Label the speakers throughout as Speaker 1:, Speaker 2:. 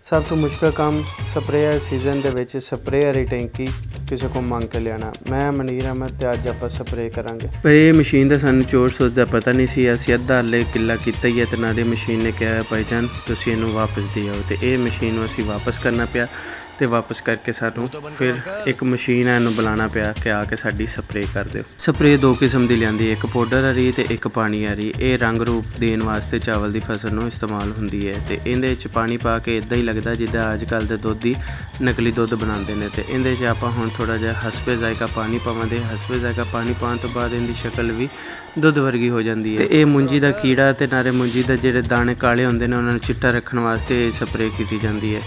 Speaker 1: ਸਭ ਤੋਂ ਮੁਸ਼ਕਿਲ ਕੰਮ ਸਪਰੇਅਰ ਸੀਜ਼ਨ ਦੇ ਵਿੱਚ ਸਪਰੇਅਰ ਦੀ ਟੈਂਕੀ ਕਿਸੇ ਕੋਲ ਮੰਗ ਕੇ ਲਿਆਉਣਾ। ਮੈਂ ਮਨੀਰ ਅਹਿਮਦ ਤੇ ਅੱਜ ਆਪਾਂ ਸਪਰੇਅ ਕਰਾਂਗੇ। ਪਰ ਇਹ ਮਸ਼ੀਨ ਦਾ ਸਾਨੂੰ ਚੋਰ ਸੋਚ ਦਾ ਪਤਾ ਨਹੀਂ ਸੀ। ਅਸੀਂ ਅੱਧਾ ਹਲੇ ਕਿੱਲਾ ਕੀਤਾ ਹੀ ਹੈ ਤੇ ਨਾਲੇ ਮਸ਼ੀਨ ਨੇ ਕਿਹਾ ਭਾਈਜਾਨ ਤੁਸੀਂ ਇਹਨੂੰ ਵਾਪਸ ਦੇ ਆਓ, ਤੇ ਇਹ ਮਸ਼ੀਨ ਨੂੰ ਅਸੀਂ ਵਾਪਸ ਕਰਨਾ ਪਿਆ ਤੇ ਵਾਪਸ ਕਰਕੇ ਸਾਨੂੰ ਫਿਰ ਇੱਕ ਮਸ਼ੀਨ ਹੈ ਇਹਨੂੰ ਬੁਲਾਉਣਾ ਪਿਆ ਕਿ ਆ ਕੇ ਸਾਡੀ ਸਪਰੇਅ ਕਰ ਦਿਓ। ਸਪਰੇਅ ਦੋ ਕਿਸਮ ਦੀ ਲਿਆਂਦੀ, ਇੱਕ ਪਾਊਡਰ ਆ ਰਹੀ ਤੇ ਇੱਕ ਪਾਣੀ ਆ ਰਹੀ। ਇਹ ਰੰਗ ਰੂਪ ਦੇਣ ਵਾਸਤੇ ਚਾਵਲ ਦੀ ਫਸਲ ਨੂੰ ਇਸਤੇਮਾਲ ਹੁੰਦੀ ਹੈ ਤੇ ਇਹਦੇ ਵਿੱਚ ਪਾਣੀ ਪਾ ਕੇ ਇਦਾਂ ਹੀ ਲੱਗਦਾ ਜਿੱਦਾਂ ਅੱਜ ਕੱਲ੍ਹ ਦੇ ਦੁੱਧ ਨਕਲੀ ਦੁੱਧ ਬਣਾਉਂਦੇ ਨੇ। ਤੇ ਇਹਦੇ 'ਚ ਆਪਾਂ ਹੁਣ ਥੋੜ੍ਹਾ ਜਿਹਾ ਹਸਬੇ ਜ਼ਾਇਕਾ ਪਾਣੀ ਪਾਵਾਂਗੇ। ਹਸਬੇ ਜ਼ਾਇਕਾ ਪਾਣੀ ਪਾਉਣ ਤੋਂ ਬਾਅਦ ਇਹਦੀ ਸ਼ਕਲ ਵੀ ਦੁੱਧ ਵਰਗੀ ਹੋ ਜਾਂਦੀ ਹੈ। ਤੇ ਇਹ ਮੂੰਜੀ ਦਾ ਕੀੜਾ ਤੇ ਨਾਲੇ ਮੂੰਜੀ ਦਾ ਜਿਹੜੇ ਦਾਣੇ ਕਾਲੇ ਹੁੰਦੇ ਨੇ ਉਹਨਾਂ ਨੂੰ ਚਿੱਟਾ ਰੱਖਣ ਵਾਸਤੇ ਇਹ ਸਪਰੇਅ ਕੀਤੀ ਜਾਂਦੀ ਹੈ।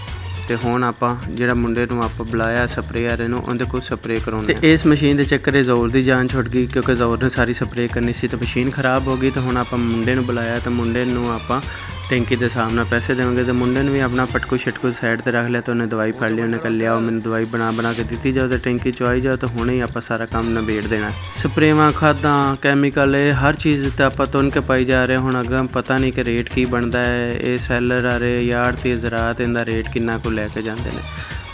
Speaker 1: ਤੇ ਹੁਣ ਆਪਾਂ ਜਿਹੜਾ ਮੁੰਡੇ ਨੂੰ ਆਪਾਂ ਬੁਲਾਇਆ ਸਪਰੇਅਰ ਇਹਨੂੰ ਉਹਦੇ ਕੋਲ ਸਪਰੇਅ ਕਰਾਉਂਦੇ ਤੇ ਇਸ ਮਸ਼ੀਨ ਦੇ ਚੱਕਰ ਜ਼ੋਰ ਦੀ ਜਾਨ ਛੁੱਟ ਗਈ ਕਿਉਂਕਿ ਜ਼ੋਰ ਨੇ ਸਾਰੀ ਸਪਰੇਅ ਕਰਨੀ ਸੀ ਤੇ ਮਸ਼ੀਨ ਖਰਾਬ ਹੋ ਗਈ। ਤੇ ਹੁਣ ਆਪਾਂ ਮੁੰਡੇ ਨੂੰ ਬੁਲਾਇਆ ਤੇ ਮੁੰਡੇ ਨੂੰ ਆਪਾਂ ਟੈਂਕੀ ਦੇ ਹਿਸਾਬ ਨਾਲ ਪੈਸੇ ਦੇਵਾਂਗੇ। ਤੇ ਮੁੰਡੇ ਨੇ ਵੀ ਆਪਣਾ ਪਟਕੂ ਛਟਕੂ ਸਾਈਡ ਤੇ ਰੱਖ ਲਿਆ ਤੇ ਉਹਨੇ ਦਵਾਈ ਫੜ ਲਈ। ਉਹਨੇ ਕੱਲ ਲਿਆਓ ਮੈਨੂੰ ਦਵਾਈ ਬਣਾ ਕੇ ਦਿੱਤੀ ਜਾਓ ਤੇ ਟੈਂਕੀ ਚੁਆਈ ਜਾਓ ਤੇ ਹੁਣੇ ਹੀ ਆਪਾਂ ਸਾਰਾ ਕੰਮ ਨਿਬੇੜ ਦੇਣਾ। ਸਪਰੇਵਾਂ ਖਾਦਾਂ ਕੈਮੀਕਲ ਇਹ ਹਰ ਚੀਜ਼ ਤੇ ਆਪਾਂ ਤੁੰਨ ਕੇ ਪਾਈ ਜਾ ਰਹੇ। ਹੁਣ ਅੱਗੇ ਪਤਾ ਨਹੀਂ ਕਿ ਰੇਟ ਕੀ ਬਣਦਾ ਹੈ। ਇਹ ਸੈਲਰ ਆ ਰਹੇ ਯਾਰ ਤੇ ਜ਼ਰਾਤ ਇਹਦਾ ਰੇਟ ਕਿੰਨਾ ਕੁ ਲੈ ਕੇ ਜਾਂਦੇ ਨੇ।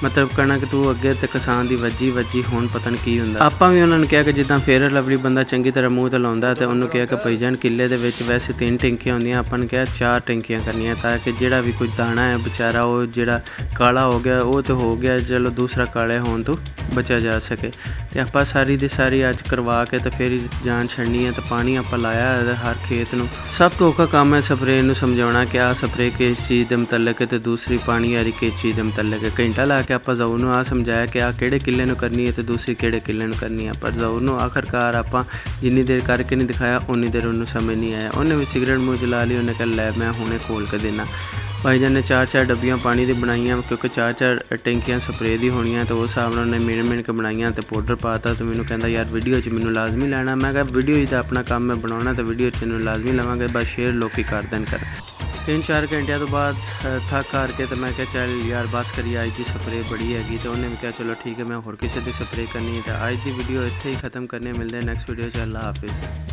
Speaker 1: ਮਤਲਬ ਕਣਕ ਤੂੰ ਅੱਗੇ ਤੇ ਕਿਸਾਨ ਦੀ ਵੱਜੀ ਹੁਣ ਪਤਾ ਨਹੀਂ ਕੀ ਹੁੰਦਾ। ਆਪਾਂ ਵੀ ਉਹਨਾਂ ਨੂੰ ਕਿਹਾ ਕਿ ਜਿੱਦਾਂ ਫੇਅਰ ਲਵਲੀ ਬੰਦਾ ਚੰਗੀ ਤਰ੍ਹਾਂ ਮੂੰਹ ਤੇ ਲਾਉਂਦਾ ਤੇ ਉਹਨੂੰ ਕਿਹਾ ਕਿ ਭਾਈਜਾਨ ਕਿੱਲੇ ਦੇ ਵਿੱਚ ਵੈਸੇ 3 ਟੈਂਕੀਆਂ ਹੁੰਦੀਆਂ, ਆਪਾਂ ਨੇ ਕਿਹਾ 4 ਟੈਂਕੀਆਂ ਕਰਨੀਆਂ ਤਾਂ ਕਿ ਜਿਹੜਾ ਵੀ ਕੋਈ ਦਾਣਾ ਹੈ ਵਿਚਾਰਾ ਉਹ ਜਿਹੜਾ ਕਾਲਾ ਹੋ ਗਿਆ ਉਹ ਤਾਂ ਹੋ ਗਿਆ, ਚਲੋ ਦੂਸਰਾ ਕਾਲੇ ਹੋਣ ਤੋਂ ਬਚਿਆ ਜਾ ਸਕੇ। ਤੇ ਆਪਾਂ ਸਾਰੀ ਦੀ ਸਾਰੀ ਅੱਜ ਕਰਵਾ ਕੇ ਤੇ ਫਿਰ ਜਾਨ ਛੱਡਣੀ ਹੈ। ਤੇ ਪਾਣੀ ਆਪਾਂ ਲਾਇਆ ਹਰ ਖੇਤ ਨੂੰ। ਸਭ ਤੋਂ ਔਖਾ ਕੰਮ ਹੈ ਸਪਰੇਅ ਨੂੰ ਸਮਝਾਉਣਾ ਕਿ ਆਹ ਸਪਰੇਅ ਕਿਸ ਚੀਜ਼ ਦੇ ਮੁਤਲਕ ਹੈ ਤੇ ਦੂਸਰੀ ਪਾਣੀ ਵਾਲੀ ਕਿਸ ਚੀਜ਼ ਦੇ ਮੁਤਲਕ ਹੈ। ਘੰਟਾ ਲਾ ਕੇ ਆਪਾਂ ਜ਼ੋਰ ਨੂੰ ਆ ਸਮਝਾਇਆ ਕਿ ਆਹ ਕਿਹੜੇ ਕਿੱਲੇ ਨੂੰ ਕਰਨੀ ਹੈ ਤੇ ਦੂਸਰੀ ਕਿਹੜੇ ਕਿੱਲੇ ਨੂੰ ਕਰਨੀ ਹੈ। ਪਰ ਜ਼ੋਰ ਨੂੰ ਆਖਰਕਾਰ ਆਪਾਂ ਜਿੰਨੀ ਦੇਰ ਕਰਕੇ ਨਹੀਂ ਦਿਖਾਇਆ ਉਨੀ ਦੇਰ ਉਹਨੂੰ ਸਮਝ ਨਹੀਂ ਆਇਆ। ਉਹਨੇ ਵੀ ਸਿਗਰਟ ਮੂੰਹ ਚਲਾ ਲਈ। ਉਹਨੇ ਕਿਹਾ ਲੈ ਮੈਂ ਹੁਣੇ ਖੋਲ ਕੇ ਦੇਣਾ। ਭਾਈਜਾਨ ਨੇ 4 ਡੱਬੀਆਂ ਪਾਣੀ ਦੀ ਬਣਾਈਆਂ ਕਿਉਂਕਿ 4 ਟੈਂਕੀਆਂ ਸਪਰੇਅ ਦੀ ਹੋਣੀਆਂ ਤੇ ਉਸ ਹਿਸਾਬ ਨਾਲ ਉਹਨੇ ਮਿਣ ਕੇ ਬਣਾਈਆਂ ਤੇ ਪਾਊਡਰ ਪਾਤਾ। ਤੇ ਮੈਨੂੰ ਕਹਿੰਦਾ ਯਾਰ ਵੀਡੀਓ 'ਚ ਮੈਨੂੰ ਲਾਜ਼ਮੀ ਲੈਣਾ। ਮੈਂ ਕਿਹਾ ਵੀਡੀਓ 'ਚ ਤਾਂ ਆਪਣਾ ਕੰਮ ਮੈਂ ਬਣਾਉਣਾ ਤੇ ਵੀਡੀਓ 'ਚ ਇਹਨੂੰ ਲਾਜ਼ਮੀ ਲਵਾਂਗੇ, ਬਸ ਸ਼ੇਅਰ ਲੋਕੀ ਕਰ ਦੇਣ ਕਰ। 3-4 ਘੰਟਿਆਂ ਤੋਂ ਬਾਅਦ ਥੱਕ ਹਾਰ ਕੇ ਤੇ ਮੈਂ ਕਿਹਾ ਚੱਲ ਯਾਰ ਬਸ ਕਰੀਏ, ਅੱਜ ਦੀ ਸਪਰੇਅ ਬੜੀ ਹੈਗੀ। ਤੇ ਉਹਨੇ ਵੀ ਕਿਹਾ ਚਲੋ ਠੀਕ ਹੈ ਮੈਂ ਹੋਰ ਕਿਸੇ ਦੀ ਸਪਰੇਅ ਕਰਨੀ ਹੈ। ਤਾਂ ਅੱਜ ਦੀ ਵੀਡੀਓ ਇੱਥੇ ਹੀ ਖਤਮ ਕਰਨੇ, ਮਿਲਦੇ ਨੈਕਸਟ ਵੀਡੀਓ 'ਚ। ਅੱਲਾ ਹਾਫਿਜ਼।